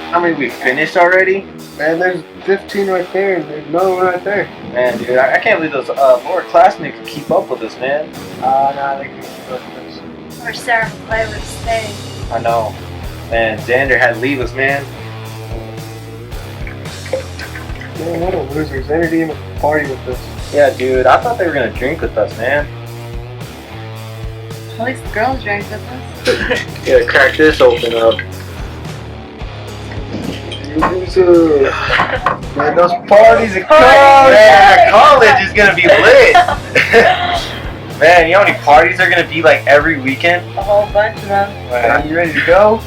How many we finished already? Man, there's 15 right there, and there's another one right there. Man, dude, I can't believe those lower classmen can keep up with us, man. Nah, they can keep up with us. Or Sarah McClay would stay. I know. Man, Xander had to leave us, man. Man, what a loser. Xander didn't even party with us. Yeah, dude, I thought they were gonna drink with us, man. At least the girls drank with us. Yeah, crack this open up. Loser. Man, those parties at college. Man, college is gonna be lit. Man, you know how many parties are gonna be like every weekend? A whole bunch of them. Man, are you ready to go?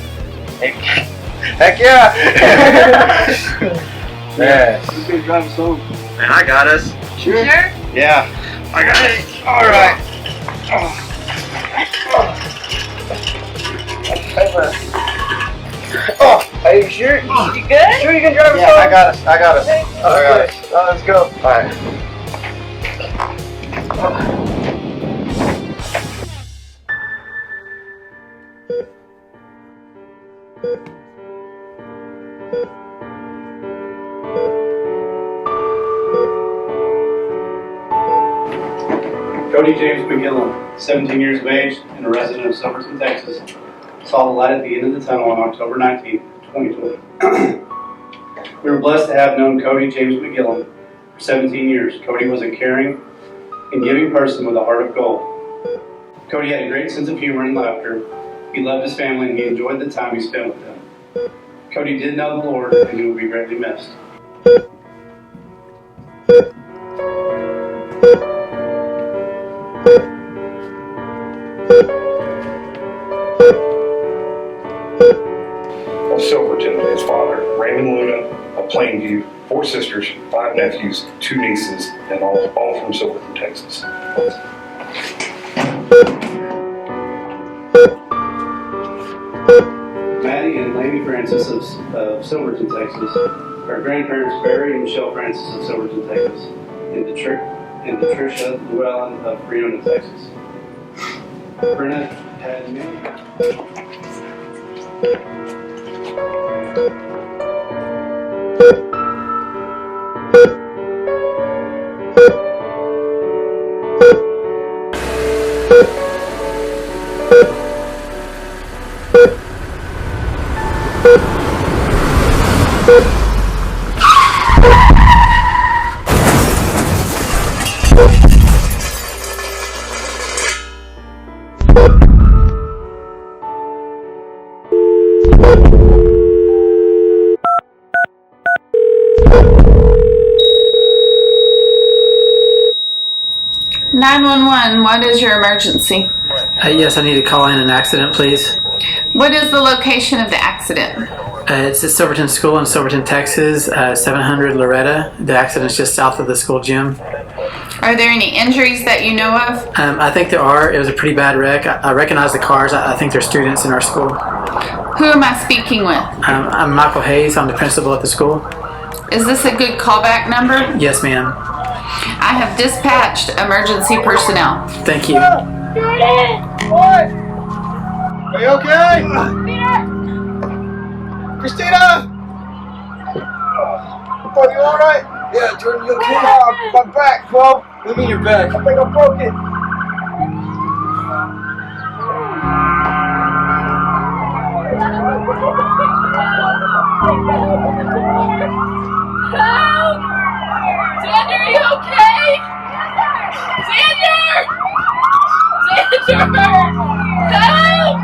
Heck yeah! Man. Who's gonna drive us home? Man, I got us. Sure? Yeah, I got it. All right. Oh, are you sure? You good? Sure you can drive us home? I got us. I got us. Okay. All right. Let's go. All right. Cody James McGillen, 17 years of age and a resident of Silverton, Texas, saw the light at the end of the tunnel on October 19, 2020. We were blessed to have known Cody James McGillen for 17 years. Cody was a caring and giving person with a heart of gold. Cody had a great sense of humor and laughter. He loved his family and he enjoyed the time he spent with them. Cody did know the Lord and he will be greatly missed. Of Silverton, his father, Raymond Luna, of Plainview, 4 sisters, 5 nephews, 2 nieces, and all from Silverton, Texas. Maddie and Lady Francis of Silverton, Texas. Our grandparents, Barry and Michelle Francis of Silverton, Texas. And Patricia Llewellyn of Freona, Texas. Brenna had many. What is your emergency? Yes, I need to call in an accident, please. What is the location of the accident? It's at Silverton School in Silverton, Texas, 700 Loretta. The accident's just south of the school gym. Are there any injuries that you know of? I think there are. It was a pretty bad wreck. I recognize the cars. I think they're students in our school. Who am I speaking with? I'm Michael Hayes. I'm the principal at the school. Is this a good callback number? Yes, ma'am. I have dispatched emergency personnel. Thank you. Jordan! What? Are you okay? Christina! Are you alright? Yeah, Jordan, you okay? My back, bro. What do you mean your back? I think I broke it. Help! Xander, are you okay? Xander! Xander! Help!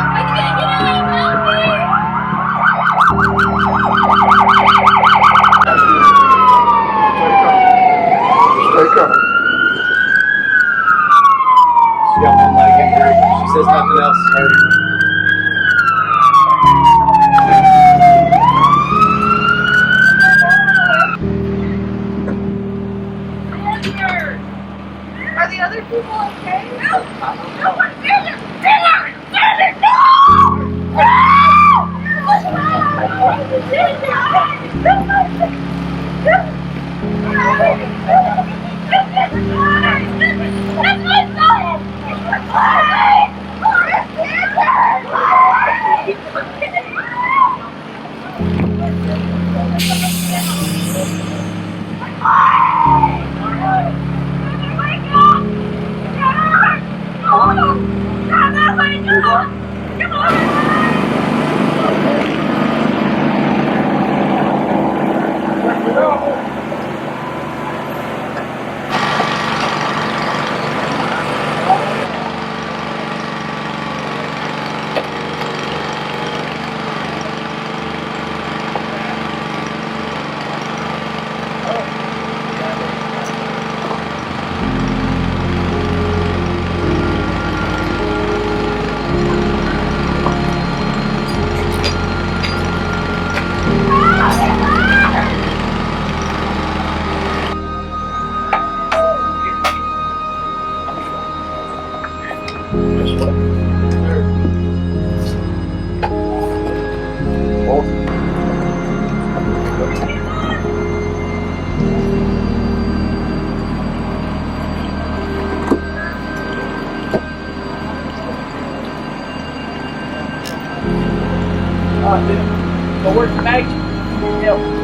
I can't get out! Help me! Stay calm. She got one leg injury. She says nothing else is hurting. Are the other people okay? No! No one! Xander! Xander! Xander! No! No! Go work the night. Help.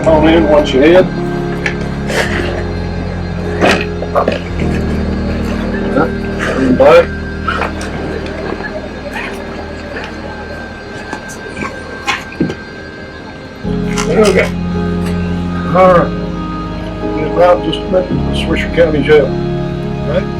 Come on in, watch your head. Bring back. Okay. All right. We're about just met the Swisher County Jail. Right?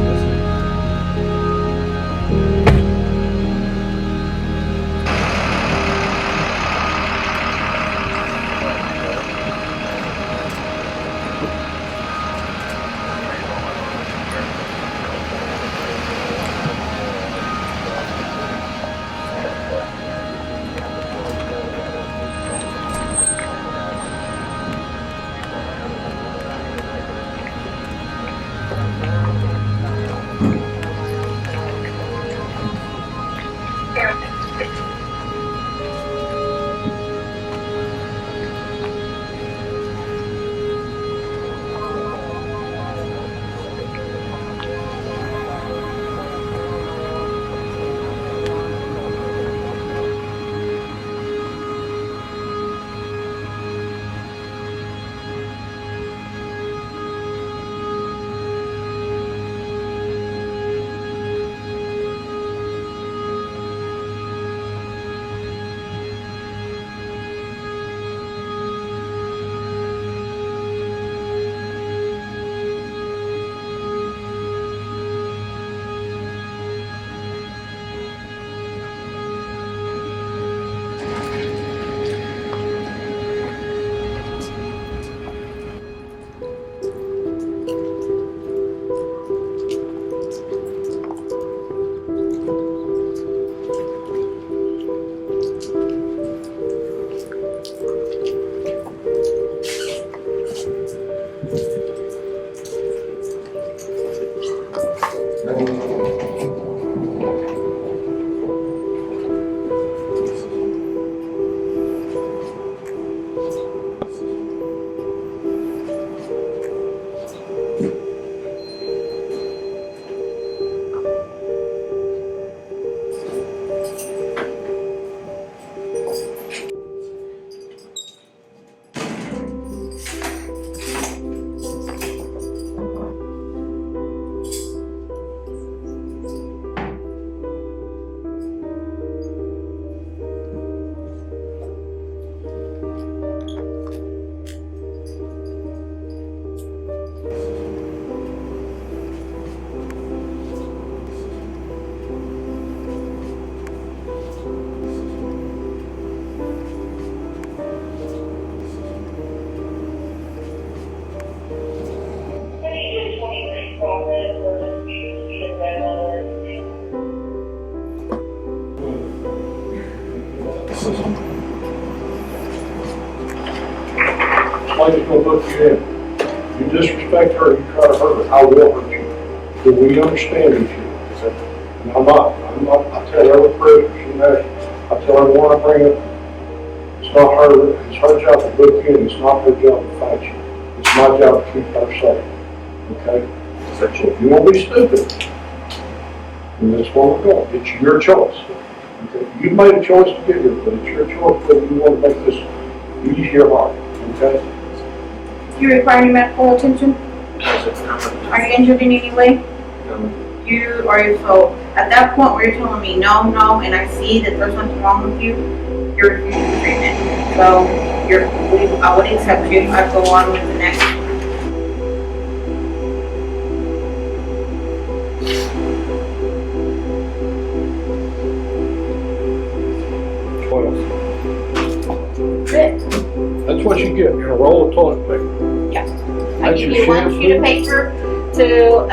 lady's gonna look you in. You disrespect her, you try to hurt her, I will hurt you. Do we understand each other? And I tell every prisoner, she knows, I tell everyone I bring up, it's not her, it's her job to look you in, it's not her job to fight you. It's my job to keep her safe, okay? So if you want to be stupid, then that's where we're going. It's your choice. Okay? You made a choice to get here, but it's your choice whether you want to make this easy your heart, okay? You require any medical attention? Are you injured in any way? So at that point where you're telling me no, and I see that there's something wrong with you, you're refusing treatment. So I would accept you. I'd go on with the next. That's what you get in a roll of toilet paper. Yeah. I That's give your you one share sheet of food? paper to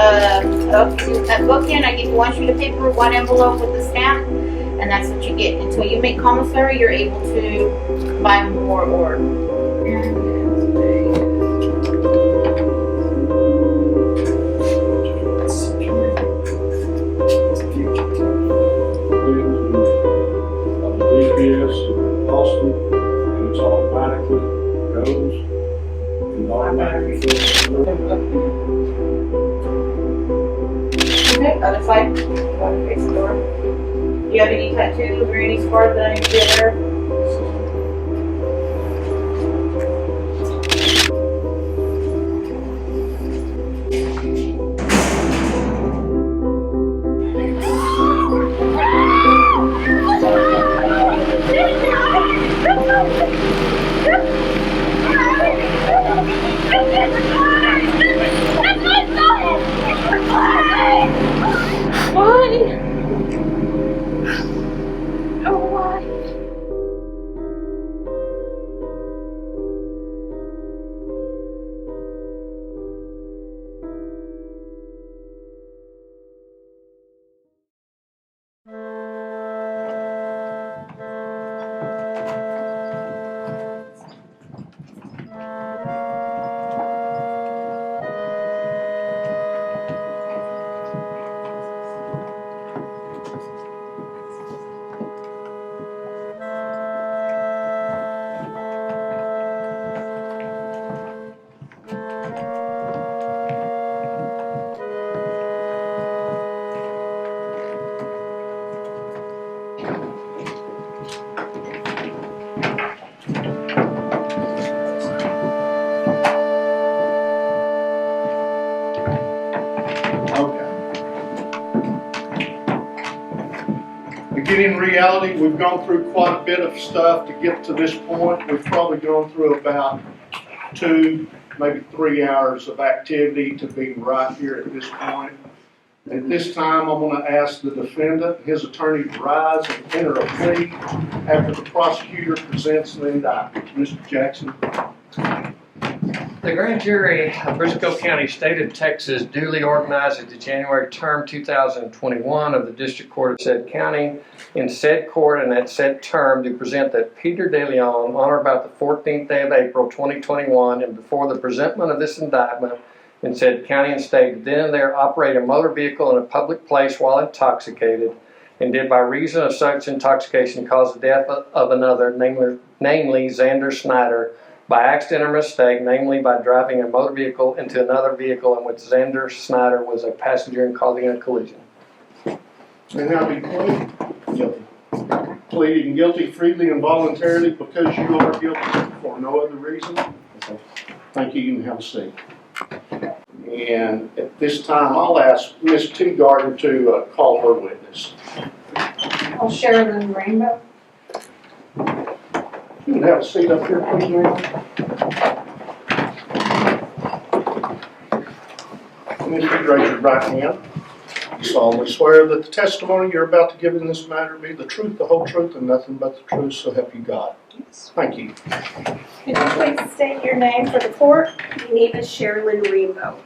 that book in. I give you one sheet of paper, one envelope with the stamp, and that's what you get. Until you make commissary, you're able to buy more or. DPS in Austin, and it's automatically goes and automatically goes. Okay, other side. Go to face the door. Do you have any tattoos or any scars that I need to be aware of? Why? Oh, why? Again, in reality, we've gone through quite a bit of stuff to get to this point. We've probably gone through about 2, maybe 3 hours of activity to be right here at this point. At this time, I'm going to ask the defendant, his attorney, to rise and enter a plea after the prosecutor presents the indictment. Mr. Jackson. The grand jury of Briscoe County, state of Texas, duly organized at the January term 2021 of the District Court of said county in said court and at said term to present that Peter De Leon on or about the 14th day of April 2021 and before the presentment of this indictment in said county and state then and there operate a motor vehicle in a public place while intoxicated and did by reason of such intoxication cause the death of another, namely Xander Snyder, by accident or mistake, namely by driving a motor vehicle into another vehicle in which Xander Snyder was a passenger and causing a collision. And now be pleading guilty. Pleading guilty freely and voluntarily because you are guilty for no other reason. Thank you. You can have a seat. And at this time, I'll ask Ms. Teagarden to call her witness. I'll share the rainbow. You can have a seat up here, please, ma'am. Ms. Raise your right hand. You solemnly swear that the testimony you're about to give in this matter be the truth, the whole truth, and nothing but the truth, so help you God. Thank you. Could you please state your name for the court? My name is Sherilyn Rainbow.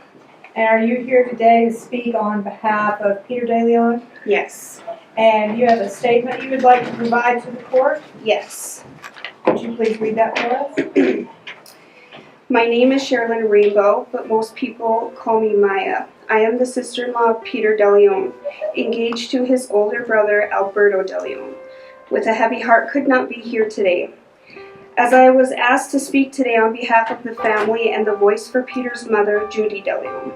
And are you here today to speak on behalf of Peter De Leon? Yes. And you have a statement you would like to provide to the court? Yes. Could you please read that for us? My name is Sherilyn Rainbow, but most people call me Maya. I am the sister-in-law of Peter DeLeon, engaged to his older brother Alberto DeLeon. With a heavy heart, could not be here today. As I was asked to speak today on behalf of the family and the voice for Peter's mother, Judy DeLeon.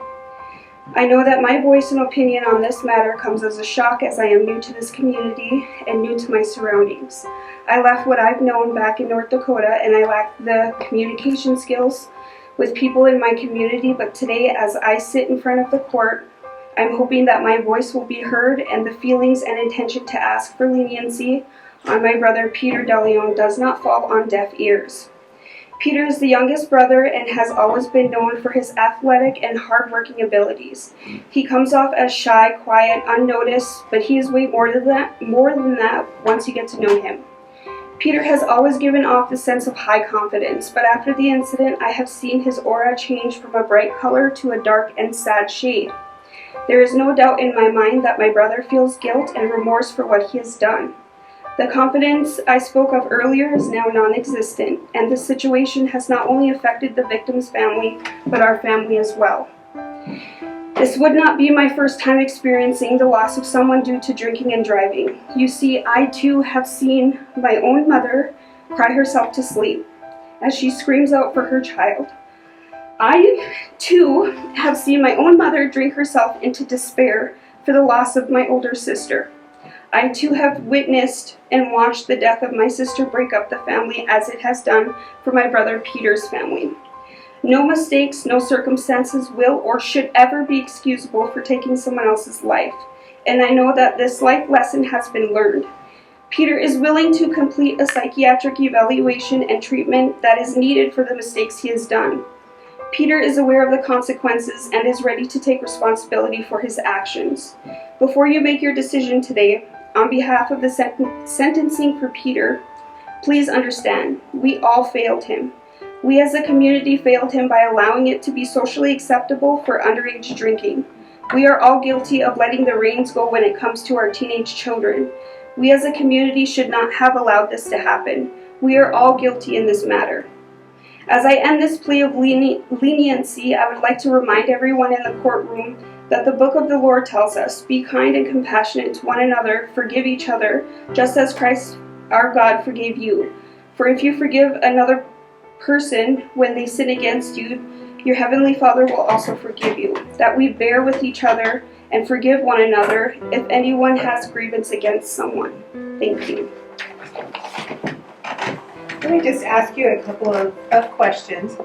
I know that my voice and opinion on this matter comes as a shock, as I am new to this community and new to my surroundings. I left what I've known back in North Dakota, and I lack the communication skills with people in my community, but today as I sit in front of the court, I'm hoping that my voice will be heard and the feelings and intention to ask for leniency on my brother Peter DeLeon does not fall on deaf ears. Peter is the youngest brother and has always been known for his athletic and hard-working abilities. He comes off as shy, quiet, unnoticed, but he is way more than that once you get to know him. Peter has always given off the sense of high confidence, but after the incident, I have seen his aura change from a bright color to a dark and sad shade. There is no doubt in my mind that my brother feels guilt and remorse for what he has done. The confidence I spoke of earlier is now non-existent, and the situation has not only affected the victim's family, but our family as well. This would not be my first time experiencing the loss of someone due to drinking and driving. You see, I too have seen my own mother cry herself to sleep as she screams out for her child. I too have seen my own mother drink herself into despair for the loss of my older sister. I too have witnessed and watched the death of my sister break up the family as it has done for my brother Peter's family. No mistakes, no circumstances will or should ever be excusable for taking someone else's life, and I know that this life lesson has been learned. Peter is willing to complete a psychiatric evaluation and treatment that is needed for the mistakes he has done. Peter is aware of the consequences and is ready to take responsibility for his actions. Before you make your decision today, on behalf of the sentencing for Peter, please understand, we all failed him. We as a community failed him by allowing it to be socially acceptable for underage drinking. We are all guilty of letting the reins go when it comes to our teenage children. We as a community should not have allowed this to happen. We are all guilty in this matter. As I end this plea of leniency, I would like to remind everyone in the courtroom that the book of the Lord tells us, be kind and compassionate to one another, forgive each other, just as Christ our God forgave you. For if you forgive another person when they sin against you, your heavenly Father will also forgive you. That we bear with each other and forgive one another if anyone has grievance against someone. Thank you. Let me just ask you a couple of questions.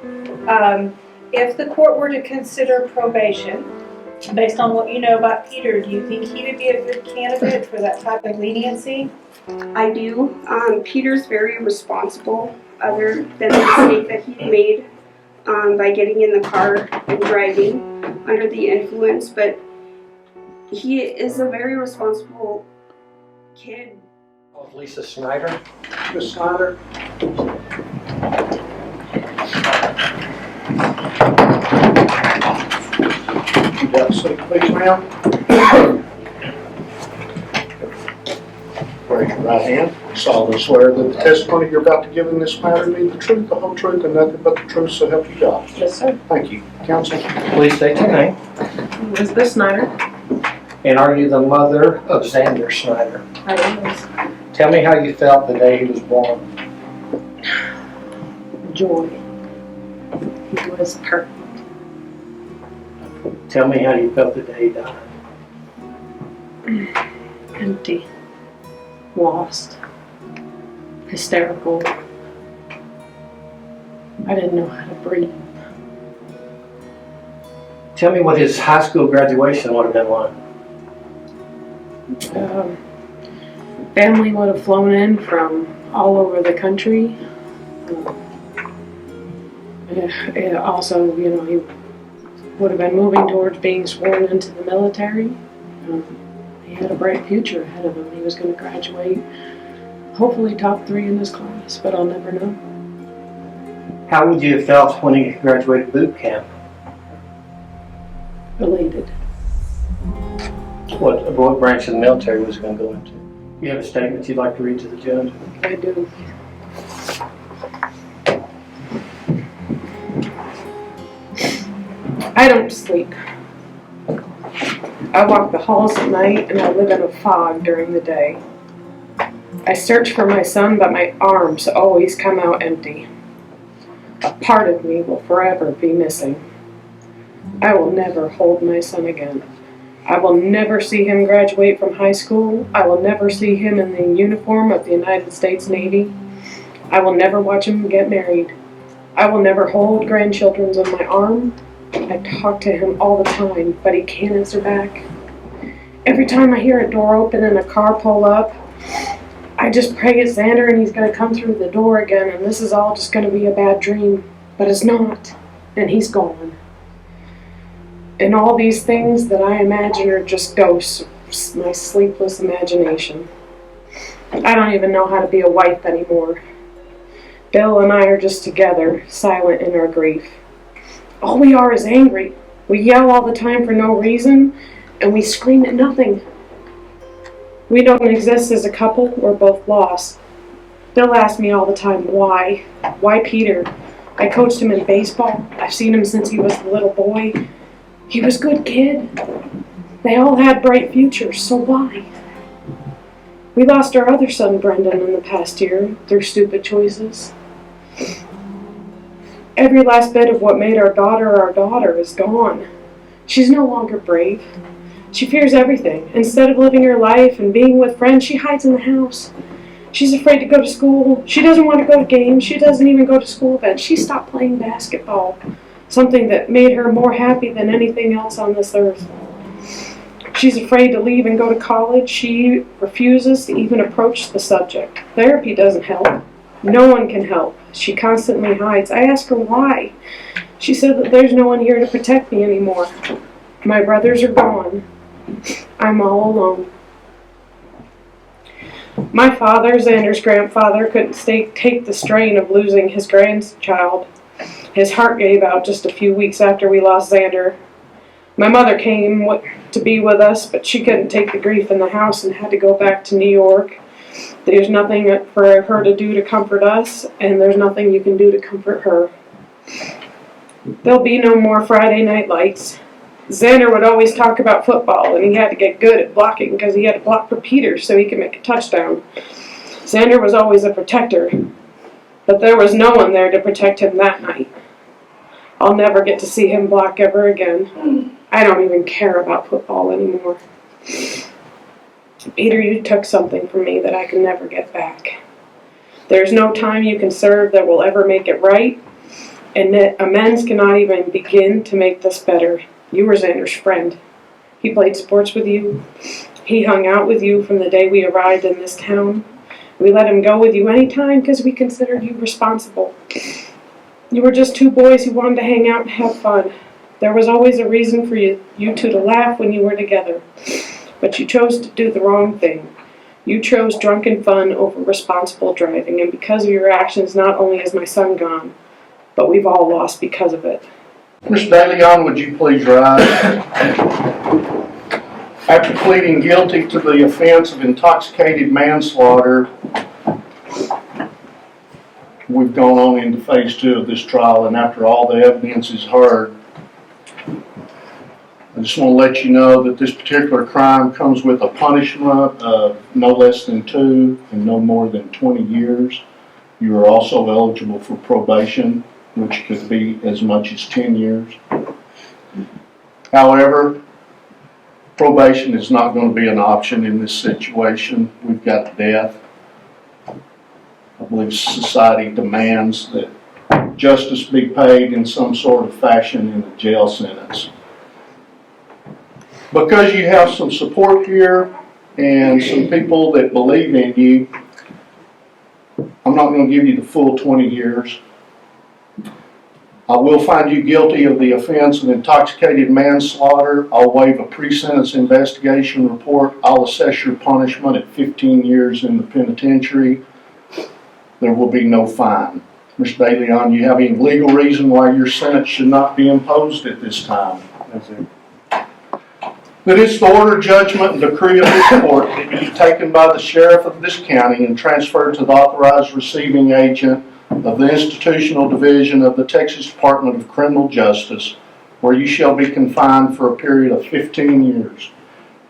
If the court were to consider probation, based on what you know about Peter, do you think he would be a good candidate for that type of leniency? I do. Peter's very responsible, other than the mistake that he made by getting in the car and driving under the influence, but he is a very responsible kid. Lisa Snyder. Ms. Snyder? You got a seat, please, ma'am. Raise your right hand. Solemnly swear that the testimony you're about to give in this matter be the truth, the whole truth, and nothing but the truth, so help you God. Yes, sir. Thank you. Counsel? Please state your name. Elizabeth Snyder. And are you the mother of Xander Snyder? I was. Tell me how you felt the day he was born. Joy. He was perfect. Tell me how you felt the day he died. Empty. Lost. Hysterical. I didn't know how to breathe. Tell me what his high school graduation would have been like. Family would have flown in from all over the country. Also, you know, he would have been moving towards being sworn into the military. He had a bright future ahead of him. He was going to graduate, hopefully top 3 in his class, but I'll never know. How would you have felt when he graduated boot camp? Elated. What branch of the military was he going to go into? You have a statement you'd like to read to the judge? I do. I don't sleep. I walk the halls at night and I live in a fog during the day. I search for my son, but my arms always come out empty. A part of me will forever be missing. I will never hold my son again. I will never see him graduate from high school. I will never see him in the uniform of the United States Navy. I will never watch him get married. I will never hold grandchildren on my arm. I talk to him all the time, but he can't answer back. Every time I hear a door open and a car pull up, I just pray it's Xander and he's going to come through the door again, and this is all just going to be a bad dream. But it's not, and he's gone. And all these things that I imagine are just ghosts, my sleepless imagination. I don't even know how to be a wife anymore. Bill and I are just together, silent in our grief. All we are is angry. We yell all the time for no reason, and we scream at nothing. We don't exist as a couple, we're both lost. Bill asks me all the time, why? Why Peter? I coached him in baseball. I've seen him since he was a little boy. He was a good kid. They all had bright futures, so why? We lost our other son, Brendan, in the past year through stupid choices. Every last bit of what made our daughter is gone. She's no longer brave. She fears everything. Instead of living her life and being with friends, she hides in the house. She's afraid to go to school. She doesn't want to go to games. She doesn't even go to school events. She stopped playing basketball, something that made her more happy than anything else on this earth. She's afraid to leave and go to college. She refuses to even approach the subject. Therapy doesn't help. No one can help. She constantly hides. I ask her why. She said that there's no one here to protect me anymore. My brothers are gone. I'm all alone. My father, Xander's grandfather, couldn't take the strain of losing his grandchild. His heart gave out just a few weeks after we lost Xander. My mother came to be with us, but she couldn't take the grief in the house and had to go back to New York. There's nothing for her to do to comfort us, and there's nothing you can do to comfort her. There'll be no more Friday night lights. Xander would always talk about football, and he had to get good at blocking because he had to block for Peter so he could make a touchdown. Xander was always a protector, but there was no one there to protect him that night. I'll never get to see him block ever again. I don't even care about football anymore. Peter, you took something from me that I can never get back. There's no time you can serve that will ever make it right, and that amends cannot even begin to make this better. You were Xander's friend. He played sports with you. He hung out with you from the day we arrived in this town. We let him go with you anytime because we considered you responsible. You were just two boys who wanted to hang out and have fun. There was always a reason for you two to laugh when you were together. But you chose to do the wrong thing. You chose drunken fun over responsible driving, and because of your actions, not only is my son gone, but we've all lost because of it. Ms. DeLeon, would you please rise? After pleading guilty to the offense of intoxicated manslaughter, we've gone on into phase 2 of this trial, and after all the evidence is heard, I just want to let you know that this particular crime comes with a punishment of no less than 2 and no more than 20 years. You are also eligible for probation, which could be as much as 10 years. However, probation is not going to be an option in this situation. We've got death. I believe society demands that justice be paid in some sort of fashion in a jail sentence. Because you have some support here and some people that believe in you, I'm not going to give you the full 20 years. I will find you guilty of the offense of intoxicated manslaughter. I'll waive a pre-sentence investigation report. I'll assess your punishment at 15 years in the penitentiary. There will be no fine. Mr. DeLeon, you have any legal reason why your sentence should not be imposed at this time? That's it. That it's the order, judgment, and decree of this court that be taken by the sheriff of this county and transferred to the authorized receiving agent of the Institutional Division of the Texas Department of Criminal Justice where you shall be confined for a period of 15 years.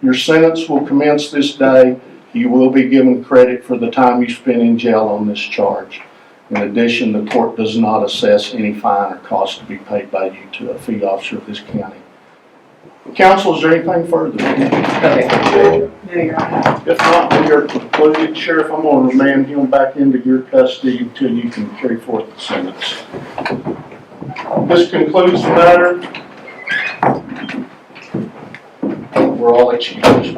Your sentence will commence this day. You will be given credit for the time you spent in jail on this charge. In addition, the court does not assess any fine or cost to be paid by you to a fee officer of this county. Counsel, is there anything further? If not, we are concluded. Sheriff, I'm going to remand him back into your custody until you can carry forth the sentence. This concludes the matter. We're all excused.